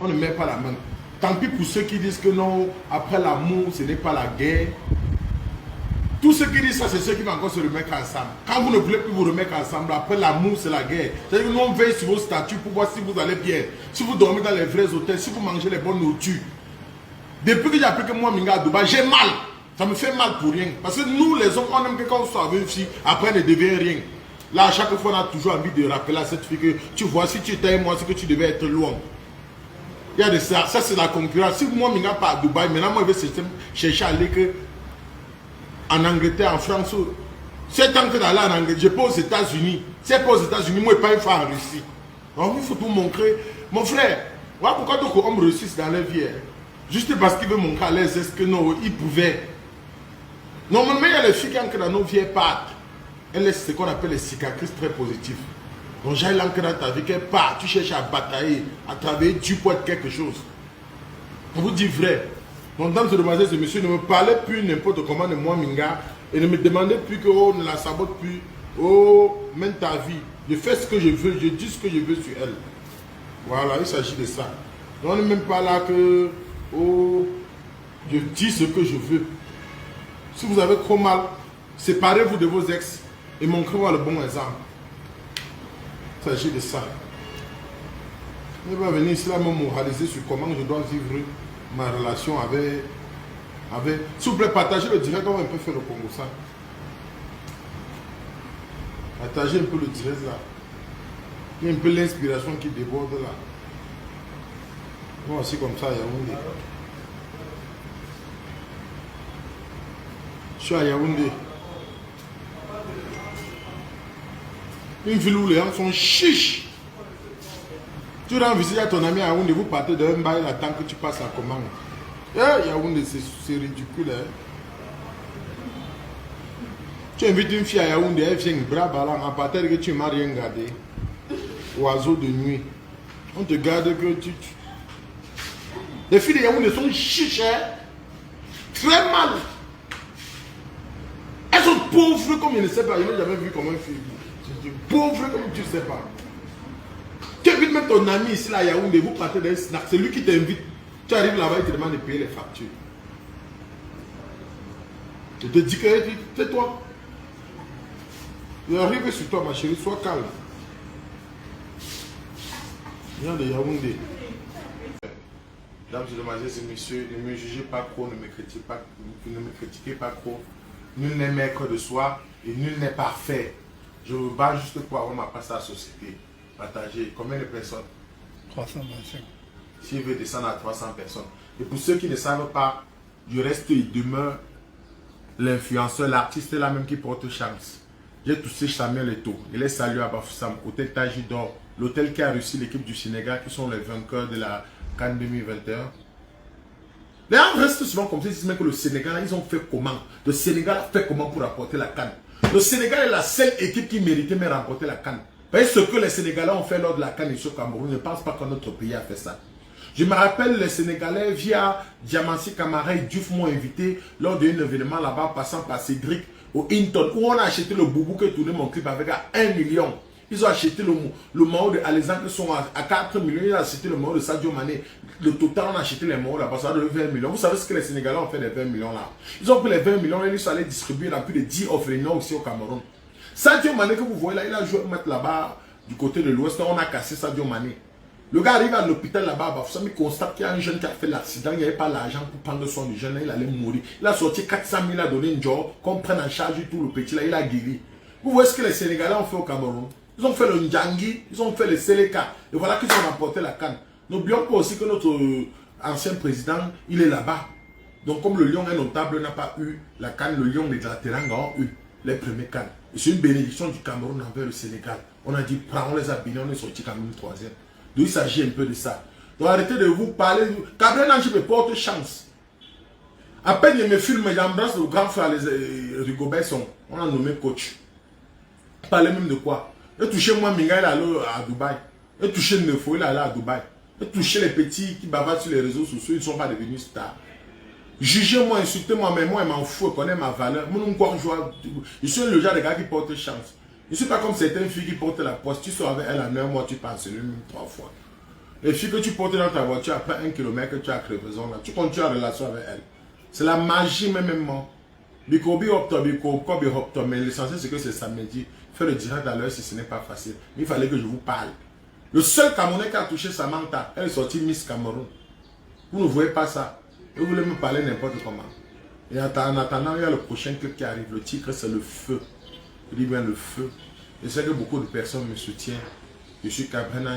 On ne met pas la main. Tant pis pour ceux qui disent que non, après l'amour, ce n'est pas la guerre. Tous ceux qui disent ça, c'est ceux qui vont encore se remettre ensemble. Quand vous ne voulez plus vous remettre ensemble, après l'amour, c'est la guerre. C'est-à-dire que nous, on veille sur vos statuts pour voir si vous allez bien. Si vous dormez dans les vrais hôtels, si vous mangez les bonnes nourritures. Depuis que j'ai appris que moi, Minga à Dubaï, j'ai mal. Ça me fait mal pour rien. Parce que nous, les hommes, on aime que quand on soit avec fille, après, elle ne devient rien. Là, à chaque fois, on a toujours envie de rappeler à cette fille que tu vois, si tu étais moi, c'est que tu devais être loin. Il y a de ça. Ça, c'est la concurrence. Si moi, Minga pas à Dubaï, maintenant, moi, je vais chercher à aller que en Angleterre, en France. C'est tant que d'aller en Angleterre, je ne vais pas aux États-Unis. Si je ne vais pas aux États-Unis, moi, je ne vais pas une fois en Russie. Donc, il faut tout montrer. Mon frère, voilà pourquoi donc on me réussisse dans la vie. Juste parce qu'il veut montrer à l'aise, est-ce que non, il pouvait. Normalement, il y a les filles qui entrent dans nos vieilles pattes. Elles laissent ce qu'on appelle les cicatrices très positives. Donc, j'ai l'encre dans ta vie, qu'elle part, tu cherches à batailler, à travailler, tu peux être quelque chose. On vous dit vrai. Donc, dames et demoiselles et messieurs, ne me parlez plus n'importe comment de moi, Minga, et ne me demandez plus que, oh, ne la sabote plus, oh, mène ta vie. Je fais ce que je veux, je dis ce que je veux sur elle. Voilà, il s'agit de ça. Donc, on n'est même pas là que, oh, je dis ce que je veux. Si vous avez trop mal, séparez-vous de vos ex et montrez-moi le bon exemple. Il s'agit de ça. Je vais venir ici là me moraliser sur comment je dois vivre ma relation avec. S'il vous plaît, partagez le direct, on va un peu faire le Congo ça. Partagez un peu le direct là. Il y a un peu l'inspiration qui déborde là. Moi aussi comme ça, Yaoundé. Je suis à Yaoundé. Une ville où les gens sont chiches. Tu rends visite à ton ami à Yaoundé, vous partez d'un bail là tant que tu passes la commande. Yaoundé, c'est ridicule. Hein? Tu invites une fille à Yaoundé, elle vient bras ballants, à partir de que tu ne m'as rien gardé. Oiseau de nuit. On te garde que tu... Les filles de Yaoundé sont chiches, hein? Très mal. Elles sont pauvres comme je ne sais pas. Je n'ai jamais vu comment une fille. Pauvre comme tu ne sais pas. Tu invites même ton ami ici là à Yaoundé, vous partez d'un snack, c'est lui qui t'invite. Tu arrives là-bas, il te demande de payer les factures. Je te dis que tais-toi. Je arrive sur toi, ma chérie, sois calme. Viens de Yaoundé. Dames et demoiselles et messieurs, ne me jugez pas trop, ne me critiquez pas trop. Nul n'est maître de soi et nul n'est parfait. Je me bats juste pour avoir ma place à la société. Partagez. Combien de personnes? 325. S'il veut descendre à 300 personnes. Et pour ceux qui ne savent pas, du reste, il demeure l'influenceur, l'artiste là même qui porte chance. J'ai touché Samuel Eto'o. Il est salué à Bafoussam, hôtel Tajidor, l'hôtel qui a réussi l'équipe du Sénégal, qui sont les vainqueurs de la CAN 2021. Les gens restent souvent comme ça, ils disent même que le Sénégal, ils ont fait comment? Le Sénégal a fait comment pour remporter la CAN? Le Sénégal est la seule équipe qui méritait de remporter la CAN. Parce que ce que les Sénégalais ont fait lors de la CAN ici au Cameroun, je ne pense pas que notre pays a fait ça. Je me rappelle, les Sénégalais, via Diamansi Camara et Diouf, m'ont invité lors d'un événement là-bas, passant par Cédric au Hinton, où on a acheté le boubou que tournait mon clip avec à 1 million. Ils ont acheté le maillot de Alexandre qui sont à 4 millions. Ils ont acheté le maillot de Sadio Mané. Le total, on a acheté les maillots là-bas, ça de 20 millions. Vous savez ce que les Sénégalais ont fait les 20 millions là? Ils ont pris les 20 millions et ils sont allés distribuer dans plus de 10 orphelinats aussi au Cameroun. Sadio Mané que vous voyez là, il a joué mettre là-bas du côté de l'ouest. On a cassé Sadio Mané. Le gars arrive à l'hôpital là-bas, il constate qu'il y a un jeune qui a fait l'accident, il n'y avait pas l'argent pour prendre soin du jeune, il allait mourir. Il a sorti 400 000 à donner une job, qu'on prenne en charge tout le petit là, il a guéri. Vous voyez ce que les Sénégalais ont fait au Cameroun? Ils ont fait le Ndjangi, ils ont fait le Seleka, et voilà qu'ils ont remporté la CAN. N'oublions pas aussi que notre ancien président, il est là-bas. Donc comme le Lion est notable n'a pas eu la CAN, le Lion des Teranga ont eu les premiers CAN. Et c'est une bénédiction du Cameroun envers le Sénégal. On a dit, prends les habillés, on est sorti quand même troisième. Donc il s'agit un peu de ça. Donc arrêtez de vous parler. Gabriel Nanchi me porte chance. À peine il me filme, j'embrasse le grand frère Rigobert Song. On a nommé coach. Parlez même de quoi? Il touché moi, Minga, il est allé à Dubaï. Il touché Nefo, il est allé à Dubaï. Il touché les petits qui bavardent sur les réseaux sociaux, ils ne sont pas devenus stars. Jugez-moi, insultez-moi, mais moi, je m'en fous, je connais ma valeur. Je suis le genre de gars qui porte chance. Je ne suis pas comme certaines filles qui portent la poste. Tu sors avec elle en un mois, tu passes le même 3 fois. Les filles que tu portes dans ta voiture, après 1 kilomètre que tu as crevaison là, tu continues en relation avec elle. C'est la magie même. Bikobi opto, bikobi opto, mais l'essentiel c'est que c'est samedi. Faire le direct à l'heure si ce n'est pas facile. Il fallait que je vous parle. Le seul Camerounais qui a touché Samantha, elle est sortie Miss Cameroun. Vous ne voyez pas ça. Et vous voulez me parler n'importe comment. Et en attendant, il y a le prochain clip qui arrive. Le titre, c'est le feu. Je dis bien le feu. Je sais que beaucoup de personnes me soutiennent. Je suis Cabrena.